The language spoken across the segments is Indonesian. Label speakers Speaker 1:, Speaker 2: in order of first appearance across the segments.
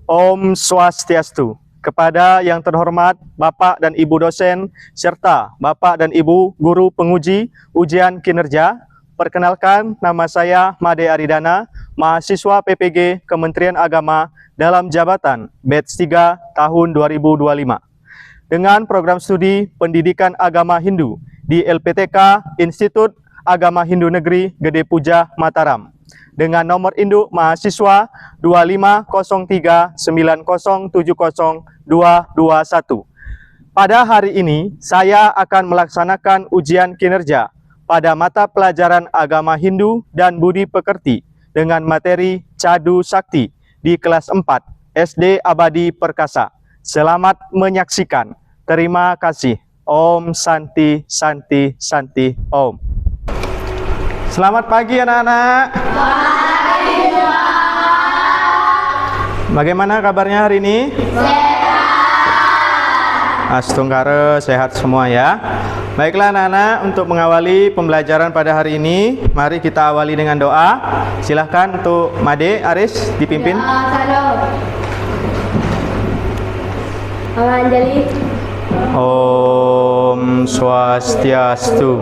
Speaker 1: Om Swastiastu. Kepada yang terhormat Bapak dan Ibu dosen, serta Bapak dan Ibu guru penguji ujian kinerja, perkenalkan nama saya Made Aridana, mahasiswa PPG Kementerian Agama dalam jabatan Batch 3 tahun 2025. Dengan program studi Pendidikan Agama Hindu di LPTK Institut Agama Hindu Negeri Gede Puja, Mataram. Dengan nomor induk mahasiswa 25039070221. Pada hari ini, saya akan melaksanakan ujian kinerja pada mata pelajaran Agama Hindu dan Budi Pekerti dengan materi Cadu Sakti di kelas 4 SD Abadi Perkasa. Selamat menyaksikan. Terima kasih. Om Santi Santi Santi Om. Selamat pagi anak-anak. Bagaimana kabarnya hari ini? Sehat. Astungkara, sehat semua ya. Baiklah anak-anak, untuk mengawali pembelajaran pada hari ini, mari kita awali dengan doa. Silahkan untuk Made, Aris dipimpin.
Speaker 2: Anjali.
Speaker 1: Om Swastiastu.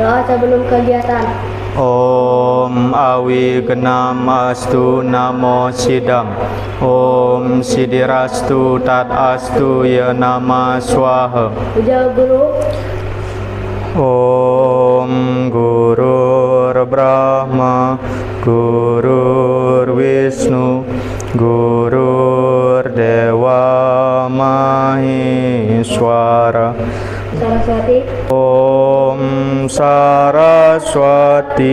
Speaker 2: Doa sebelum kegiatan.
Speaker 1: Om Awi Genam Astu Namo Sidam. Om Sidirastu Tat Astu Ya Nama Swaha.
Speaker 2: Puja guru.
Speaker 1: Om Gurur Brahma Gurur Wisnu Gurur Dewa Maheswara.
Speaker 2: Saraswati.
Speaker 1: Om Saraswati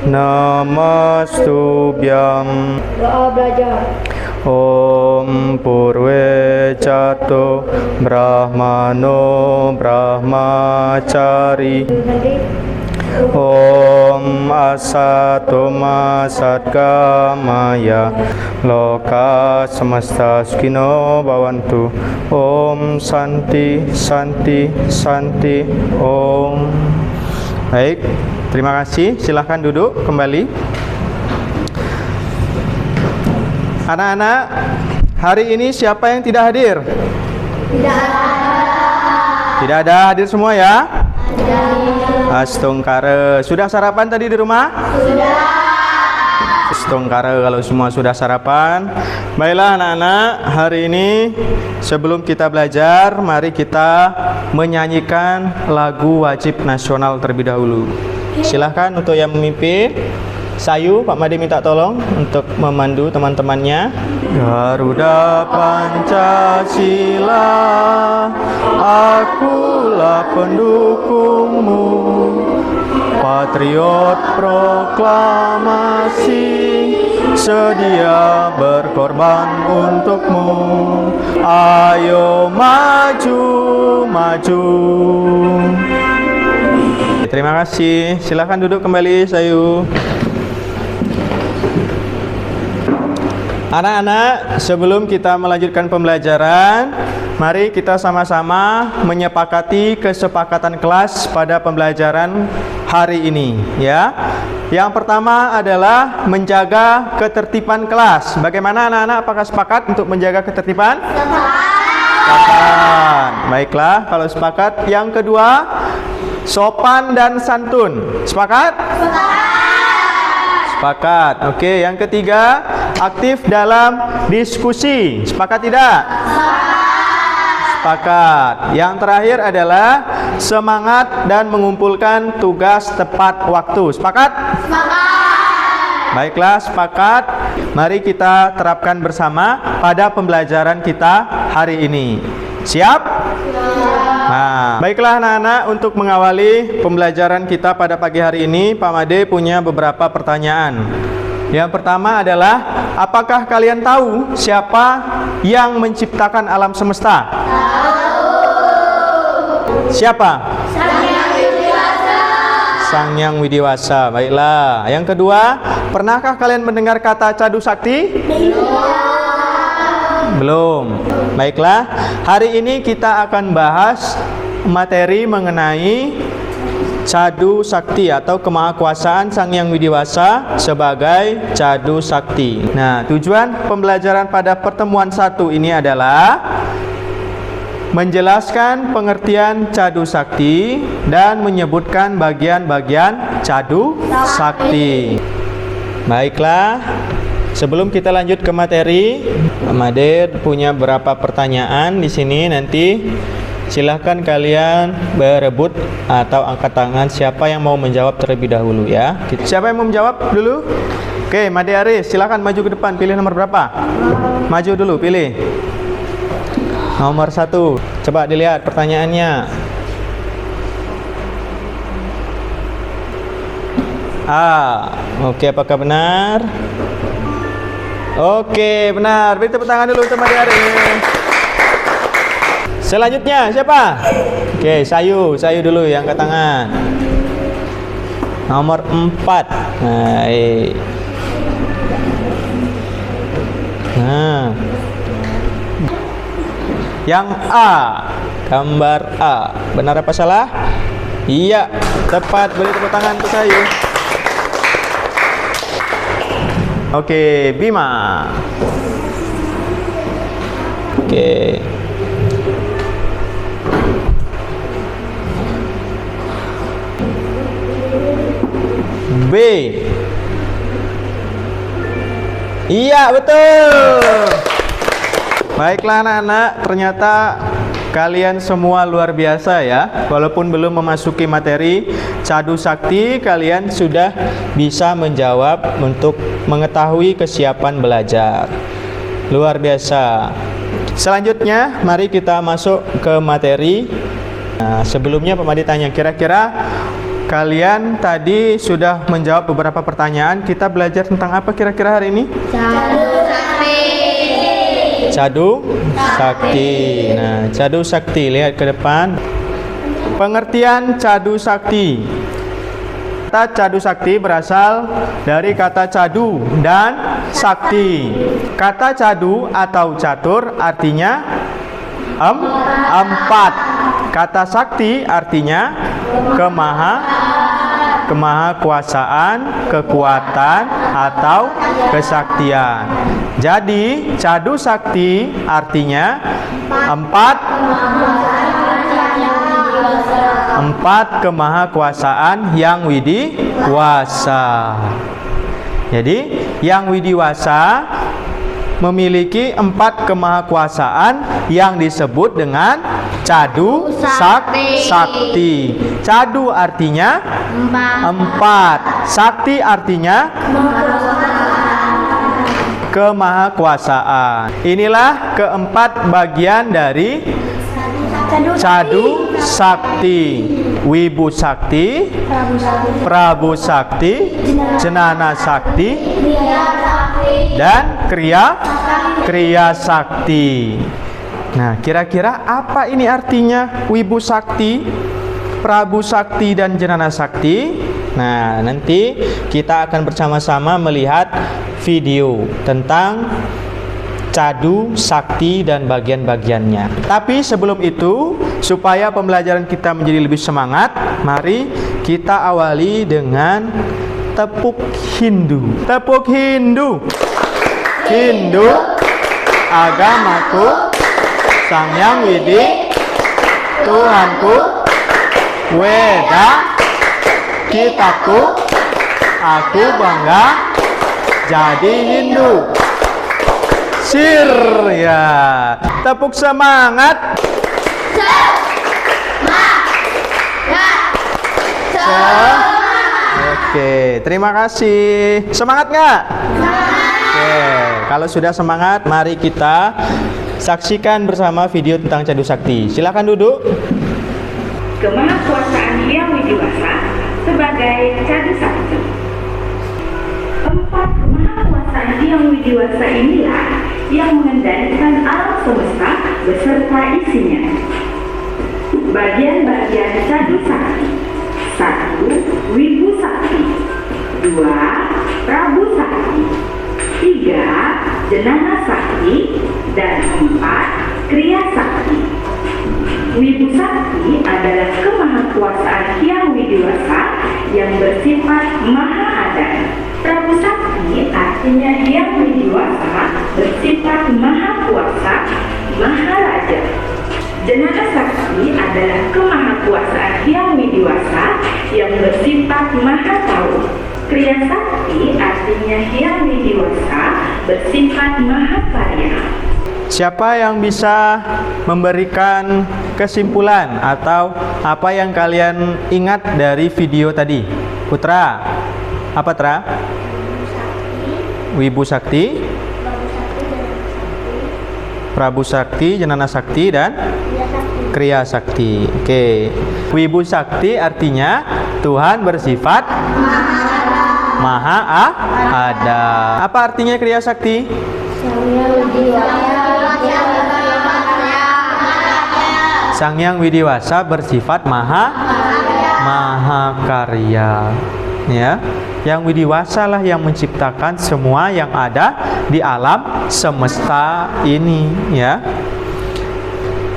Speaker 1: Namastubhyam.
Speaker 2: Doa belajar.
Speaker 1: Om Purwe Cato Brahmano Brahmacari. Om Asatoma Satkamaya Loka Semesta Sukino Bhavantu. Om Santi Santi Santi Om. Baik, terima kasih. Silahkan duduk kembali. Anak-anak, hari ini siapa yang tidak hadir?
Speaker 2: Tidak ada.
Speaker 1: Tidak ada, hadir semua ya? Astungkara. Sudah sarapan tadi di rumah?
Speaker 2: Sudah.
Speaker 1: Astungkara kalau semua sudah sarapan. Baiklah anak-anak, hari ini sebelum kita belajar, mari kita menyanyikan lagu wajib nasional terlebih dahulu. Silahkan untuk yang memimpin. Sayu, Pak Made minta tolong untuk memandu teman-temannya. Garuda Pancasila, akulah pendukungmu. Patriot proklamasi, sedia berkorban untukmu. Ayo maju, maju. Terima kasih. Silakan duduk kembali, Sayu. Anak-anak, sebelum kita melanjutkan pembelajaran, mari kita sama-sama menyepakati kesepakatan kelas pada pembelajaran hari ini, ya. Yang pertama adalah menjaga ketertiban kelas. Bagaimana anak-anak, apakah sepakat untuk menjaga ketertiban? Sepakat. Baiklah, kalau sepakat. Yang kedua, sopan dan santun. Sepakat? Sepakat. Oke, yang ketiga, aktif dalam diskusi. Sepakat tidak? Sepakat. Yang terakhir adalah semangat dan mengumpulkan tugas tepat waktu. Sepakat? Sepakat. Baiklah, sepakat. Mari kita terapkan bersama pada pembelajaran kita hari ini. Siap? Nah, baiklah anak-anak, untuk mengawali pembelajaran kita pada pagi hari ini, Pak Made punya beberapa pertanyaan. Yang pertama adalah, apakah kalian tahu siapa yang menciptakan alam semesta? Tahu. Siapa? Sang Hyang Widiwasa. Sang Hyang Widiwasa. Baiklah. Yang kedua, pernahkah kalian mendengar kata Cadu Sakti? Belum. Baiklah, hari ini kita akan bahas materi mengenai Cadu Sakti atau kemahakuasaan Sang Hyang Widiwasa sebagai Cadu Sakti. Nah, tujuan pembelajaran pada pertemuan 1 ini adalah menjelaskan pengertian Cadu Sakti dan menyebutkan bagian-bagian Cadu Sakti. Baiklah, sebelum kita lanjut ke materi, Madir punya beberapa pertanyaan di sini. Nanti silahkan kalian berebut atau angkat tangan siapa yang mau menjawab terlebih dahulu ya. Siapa yang mau menjawab dulu? Oke, Made Aris, silahkan maju ke depan. Pilih nomor berapa? Maju dulu, pilih. Nomor 1. Coba dilihat pertanyaannya. Oke, apakah benar? Oke, benar. Beri tepuk tangan dulu untuk Made Aris. Selanjutnya siapa? Oke, Sayu dulu yang angkat tangan. Nomor 4. Nah, yang A, gambar A. Benar apa salah? Iya, tepat. Beri tepuk tangan untuk Sayu. Oke, Bima. Oke. B. Iya, betul. Baiklah anak-anak, ternyata kalian semua luar biasa ya. Walaupun belum memasuki materi Cadu Sakti, kalian sudah bisa menjawab untuk mengetahui kesiapan belajar. Luar biasa. Selanjutnya, mari kita masuk ke materi. Nah, sebelumnya Pak Madi tanya, kira-kira kalian tadi sudah menjawab beberapa pertanyaan. Kita belajar tentang apa kira-kira hari ini?
Speaker 2: Cadu Sakti.
Speaker 1: Cadu Sakti. Nah, Cadu Sakti, lihat ke depan. Pengertian Cadu Sakti. Kata Cadu Sakti berasal dari kata cadu dan sakti. Kata cadu atau catur artinya empat. Kata sakti artinya kemahakuasaan, kekuatan atau kesaktian. Jadi Cadu Sakti artinya empat kemahakuasaan yang widiwasa. Jadi yang widiwasa memiliki 4 kemahakuasaan yang disebut dengan Cadu Sakti. Cadu artinya 4, Sakti artinya kemahakuasaan. Inilah keempat bagian dari Cadu Sakti: Wibu Sakti, Prabu Sakti, Jenana Sakti, dan Kriya Sakti. Nah, kira-kira apa ini artinya Wibu Sakti, Prabu Sakti, dan Jenana Sakti? Nah, nanti kita akan bersama-sama melihat video tentang Cadu Sakti dan bagian-bagiannya. Tapi sebelum itu, supaya pembelajaran kita menjadi lebih semangat, mari kita awali dengan tepuk Hindu. Tepuk Hindu. Hindu, agamaku, Sang Hyang Widi, Tuhanku, Weda, kitabku, aku bangga jadi Hindu. Sir ya, tepuk semangat. Oke, terima kasih. Semangat nggak? Oke, kalau sudah semangat, mari kita saksikan bersama video tentang Cadu Sakti. Silakan duduk.
Speaker 3: Kemahakuasaan Hyang Widiwasa sebagai Cadu Sakti. 4 kemahakuasaan Hyang Widiwasa inilah yang mengendalikan alam semesta beserta isinya. Bagian-bagian Cadu Sakti: 1. Wibu Sakti, 2. Prabu Sakti, 3. Jenana Sakti, dan 4. Kriya Sakti. Wibu Sakti adalah kemahakuasaan Hyang Widiwasa yang bersifat maha ada. Prabu Sakti artinya Hyang Widiwasa bersifat maha kuasa, maha raja. Jenana Sakti adalah kemahakuasaan Hyang Widiwasa yang bersifat maha tahu. Kriya Sakti artinya Hyang Widiwasa bersifat maha karya.
Speaker 1: Siapa yang bisa memberikan kesimpulan atau apa yang kalian ingat dari video tadi? Putra, apa Tra? Wibu Sakti, Prabu Sakti, Jenana Sakti, dan Kriya Sakti. Oke, Wibu Sakti artinya Tuhan bersifat maha ada. Apa artinya Kriya Sakti? Sang Hyang Widiwasa bersifat maha karya. Ya, yang widiwasa lah yang menciptakan semua yang ada di alam semesta ini, ya.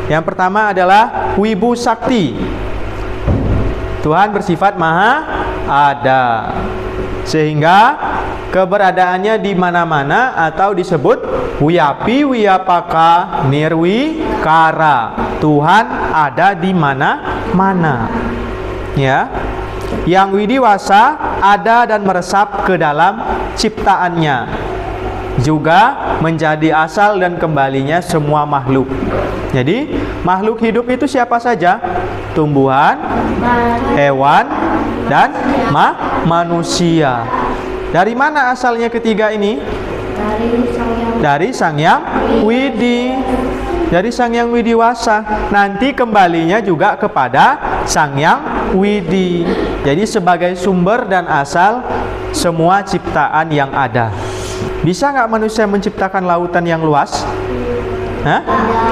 Speaker 1: Yang pertama adalah Wibu Sakti. Tuhan bersifat maha ada, sehingga keberadaannya di mana-mana atau disebut Wiyapi Wiyapaka Nirwikara. Tuhan ada di mana-mana. Ya. Yang widiwasa ada dan meresap ke dalam ciptaannya, juga menjadi asal dan kembalinya semua makhluk. Jadi makhluk hidup itu siapa saja? Tumbuhan, hewan, dan manusia. Dari mana asalnya ketiga ini? Dari Sang Hyang Widi. Dari Sang Hyang Widiwasa. Nanti kembalinya juga kepada Sang Hyang Widi. Jadi sebagai sumber dan asal semua ciptaan yang ada. Bisa nggak manusia menciptakan lautan yang luas? Hah?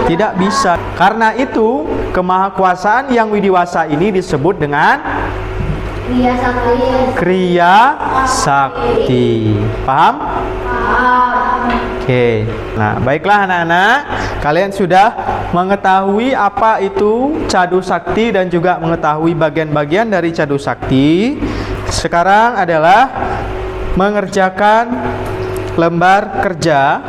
Speaker 1: Tidak bisa. Karena itu kemahakuasaan yang widiwasa ini disebut dengan Kriya Sakti. Paham? Oke. Nah, baiklah anak-anak, kalian sudah mengetahui apa itu Cadu Sakti dan juga mengetahui bagian-bagian dari Cadu Sakti. Sekarang adalah mengerjakan lembar kerja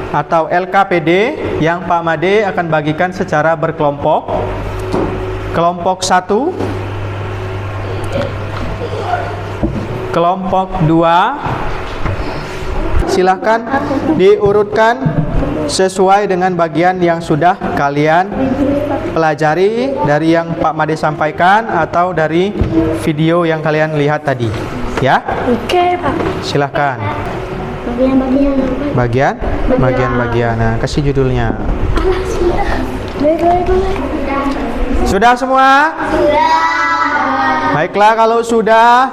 Speaker 1: atau LKPD yang Pak Made akan bagikan secara berkelompok. Kelompok 1, kelompok 2. Silahkan diurutkan sesuai dengan bagian yang sudah kalian pelajari dari yang Pak Made sampaikan atau dari video yang kalian lihat tadi, ya.
Speaker 2: Oke, Pak.
Speaker 1: Silahkan.
Speaker 2: Bagian.
Speaker 1: Bagian. Nah, kasih judulnya.
Speaker 2: Boleh.
Speaker 1: Sudah semua? Baiklah, kalau sudah,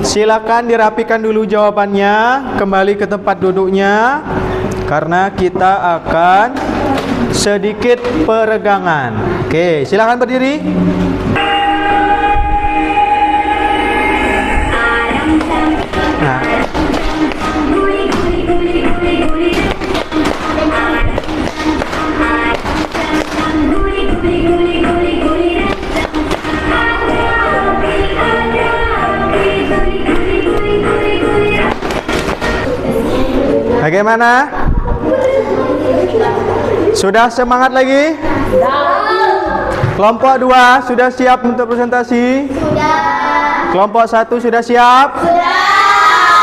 Speaker 1: silakan dirapikan dulu jawabannya, kembali ke tempat duduknya, karena kita akan sedikit peregangan. Oke, silakan berdiri. Nah. Bagaimana? Sudah semangat lagi? Kelompok 2 sudah siap untuk presentasi? Sudah. Kelompok 1 sudah siap?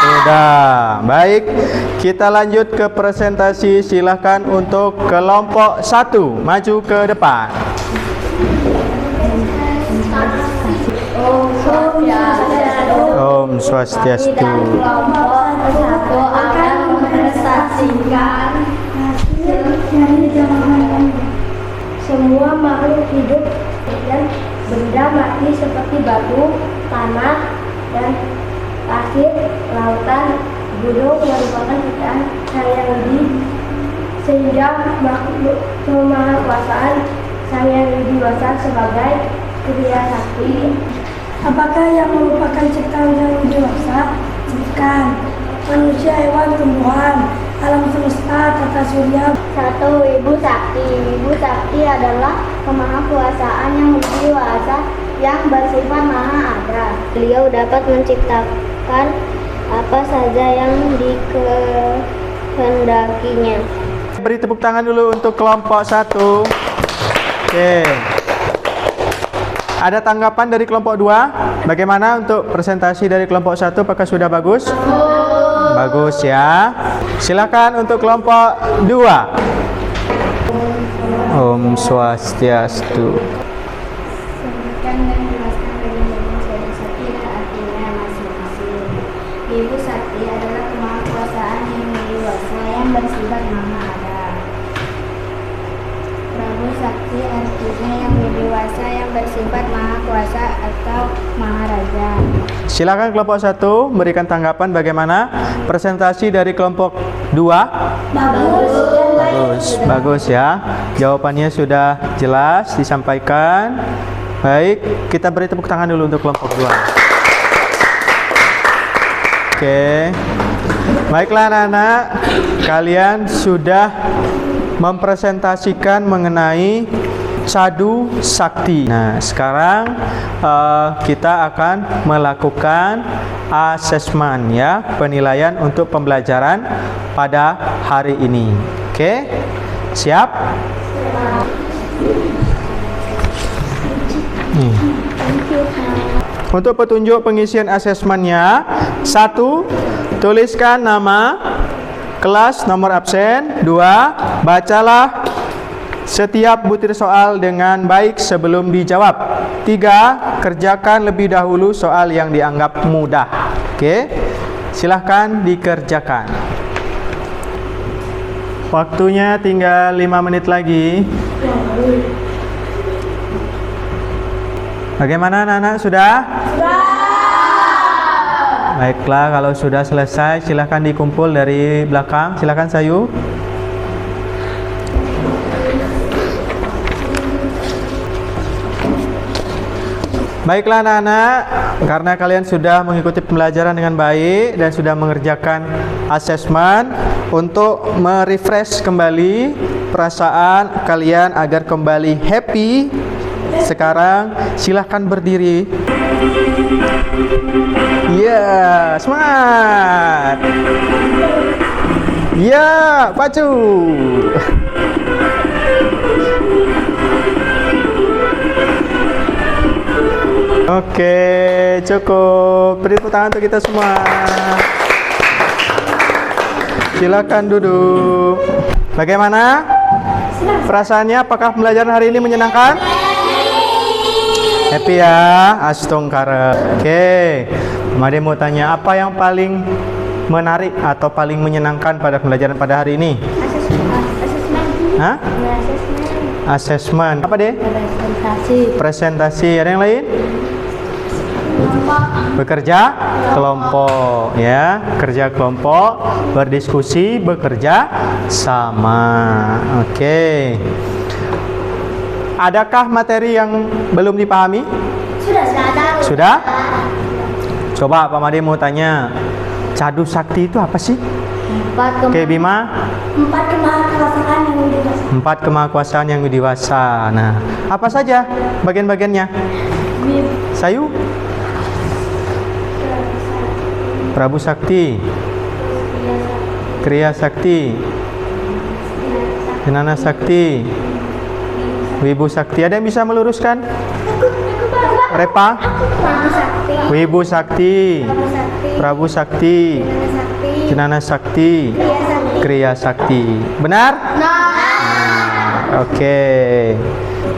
Speaker 1: Sudah. Baik, kita lanjut ke presentasi. Silahkan untuk kelompok 1 maju ke depan. Om Swastiastu.
Speaker 2: Kelompok akan mempresentasikan semua makhluk hidup dan benda mati seperti batu, tanah, dan pasir, lautan, gunung merupakan ciptaan Sang Hyang Widi, sehingga makhluk kemahakuasaan Sang Hyang Widiwasa sebagai Kriya Sakti. Apakah yang merupakan ciptaan Sang Widiwasa? Bukan. Manusia, hewan, tumbuhan, alam semesta, tata maksudnya? 1. Wibu Sakti. Wibu Sakti adalah kemahakuasaan yang berkuasa yang bersifat maha ada. Beliau dapat menciptakan apa saja yang dikehendakinya.
Speaker 1: Beri tepuk tangan dulu untuk kelompok 1. Oke. Ada tanggapan dari kelompok 2? Bagaimana untuk presentasi dari kelompok 1? Apakah sudah bagus? Bagus ya. Silakan untuk kelompok 2. Om Swastiastu.
Speaker 2: Sebutkan dan jelaskan bedanya Wibu Sakti dan artinya masing-masing. Wibu Sakti adalah kemahakuasaan yang dewasa yang bersifat maha ada. Prabu Sakti artinya yang dewasa yang bersifat maha kuasa atau maharaja.
Speaker 1: Silakan kelompok 1 berikan tanggapan bagaimana presentasi dari kelompok 2. Bagus ya. Jawabannya sudah jelas disampaikan. Baik, kita beri tepuk tangan dulu untuk kelompok 2. Oke. Baiklah anak-anak, kalian sudah mempresentasikan mengenai Cadu Sakti. Nah, sekarang kita akan melakukan asesmen ya, penilaian untuk pembelajaran pada hari ini. Oke? Siap? Nih. Untuk petunjuk pengisian asesmennya, 1. Tuliskan nama, kelas, nomor absen. 2. Bacalah setiap butir soal dengan baik sebelum dijawab. 3. Kerjakan lebih dahulu soal yang dianggap mudah. Oke, silahkan dikerjakan. Waktunya tinggal 5 menit lagi. Bagaimana anak-anak, sudah? Baiklah, kalau sudah selesai silahkan dikumpul dari belakang. Silahkan Sayu. Baiklah anak-anak, karena kalian sudah mengikuti pembelajaran dengan baik dan sudah mengerjakan asesmen, untuk merefresh kembali perasaan kalian agar kembali happy, sekarang silahkan berdiri. Ya, semangat. Ya, pacu. Oke, cukup. Beri tepuk tangan untuk kita semua. Silakan duduk. Bagaimana perasaannya? Apakah pembelajaran hari ini menyenangkan? Happy ya, astungkara. Oke, Made mau tanya, apa yang paling menarik atau paling menyenangkan pada pembelajaran pada hari ini? Hah? Asesmen. Apa deh? Presentasi. Ada yang lain? Bekerja kelompok ya, kerja kelompok, berdiskusi, bekerja sama. Oke. Adakah materi yang belum dipahami? Sudah? Coba Pak Made mau tanya, Cadu Sakti itu apa sih? Oke, Bima?
Speaker 2: 4 kemahakuasaan yang dewasa.
Speaker 1: 4 kemahakuasaan yang dewasa. Nah, apa saja bagian-bagiannya? Sayu? Prabu Sakti, Kriya Sakti, Jnana Sakti, Wibu Sakti. Ada yang bisa meluruskan? Repa? Wibu Sakti, Prabu Sakti, Jnana Sakti, Kriya Sakti. Benar? Oke.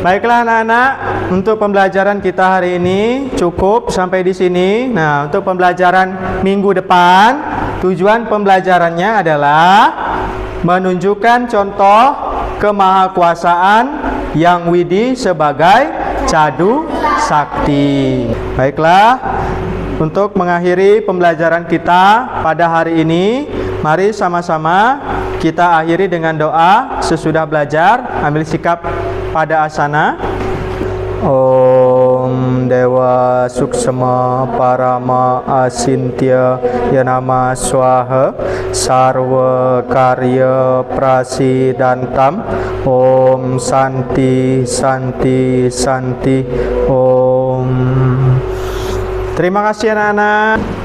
Speaker 1: Baiklah anak-anak, untuk pembelajaran kita hari ini cukup sampai di sini. Nah, untuk pembelajaran minggu depan, tujuan pembelajarannya adalah menunjukkan contoh kemahakuasaan yang widi sebagai Cadu Sakti. Baiklah, untuk mengakhiri pembelajaran kita pada hari ini, mari sama-sama kita akhiri dengan doa sesudah belajar. Ambil sikap pada asana. Om Om Dewa Suksema Parama Asintya Yanama Swaha Sarva Karya Prasidantam. Om Santi Santi Santi. Om. Terima kasih anak-anak.